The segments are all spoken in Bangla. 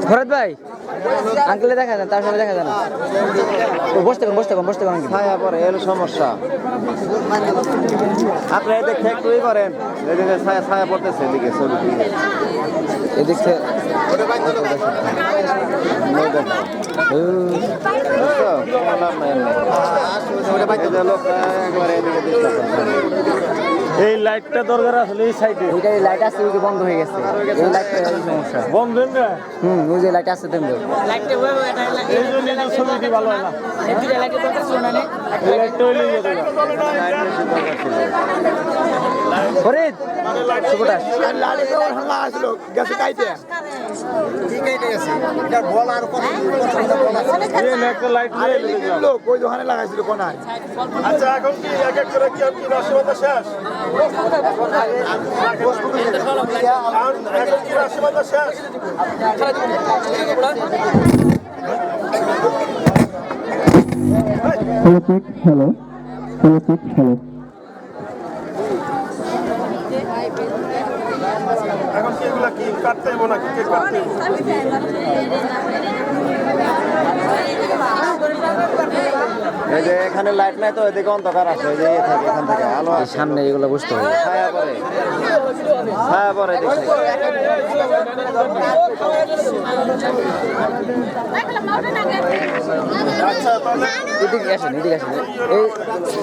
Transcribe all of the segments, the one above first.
ভরত ভাই আঙ্কেলে দেখা যায় তার সামনে দেখা যায় না বসতে কম ছায়া পরে এর সমস্যা আপনি এদিকে একটুই করেন এদিকে ছায়া পড়তেছে এদিকে ছবি এদিক থেকে এই লাইটটা দরকার আসলে এই সাইডে ওইটাই লাইট আছে ওই যে বন্ধ হয়ে গেছে এই লাইটটা সমস্যা বন্ধ না ওই যে লাইট আছে তেমন এই জন্য এই ছবিটি ভালো হয় না এই লাইটটা হইলে ফরিদ সুকুটাস একটা লাইট ওই দোকানে লাগাইছিল কোনায় আচ্ছা এখন কি এক এক করে কি আপনি রাশিমাতা শেষ এখন কি রাশিমাতা শেষ হ্যালো এখন কি এগুলা কি কাটতে হইব নাকি কে কাটতে হইব এই যে এখানে লাইট নাই তো এদিকে অন্ধকার আছে এই যে ইয়ে থেকে এখান থেকে আলো এই সামনে এগুলো বুঝতে হবে ছায়া পরে এদিক থেকে এদিকে আসেন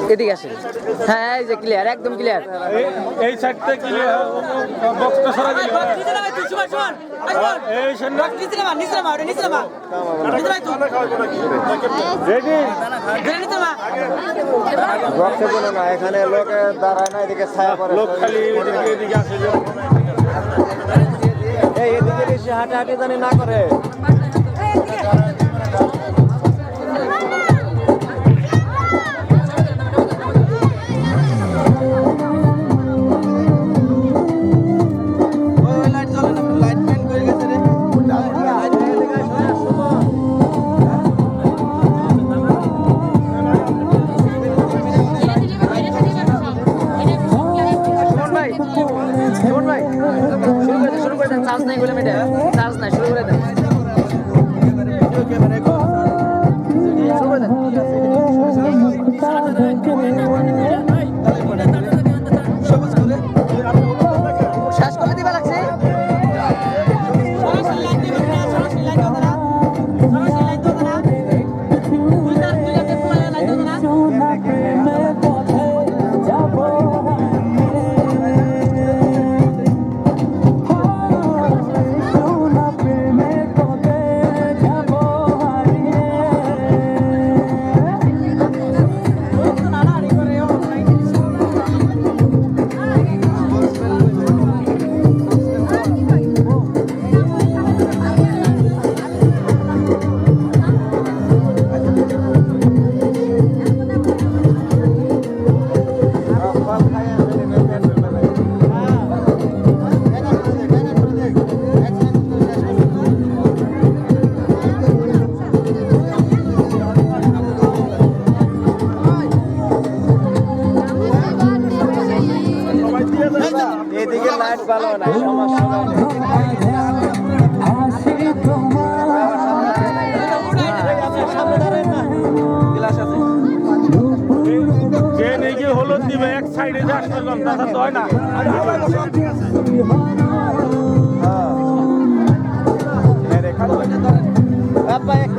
এদিকে আসেন হ্যাঁ এই যে ক্লিয়ার একদম ক্লিয়ার এই সাইডটা কি বক্সটা সরা দিলে এই সামনে রেডি বক্সে জন্য না এখানে লোকে দাঁড়ায় না এদিকে ছায়া পরে লোক খালি এদিকে আসে এই এদিকে বেশি হাঁটাহাঁটি জানি না করে শুরু করে দেন চার্জ নাই বলে মেটে চার্জ নাই শুরু করে দেন শেষ করে দিবা লাগছে এদিকে লাইট ভালো না সমস্যা যে নেই হলুদ দিবে এক সাইডে যে আসতে জন তা তো হয় না আপা একটু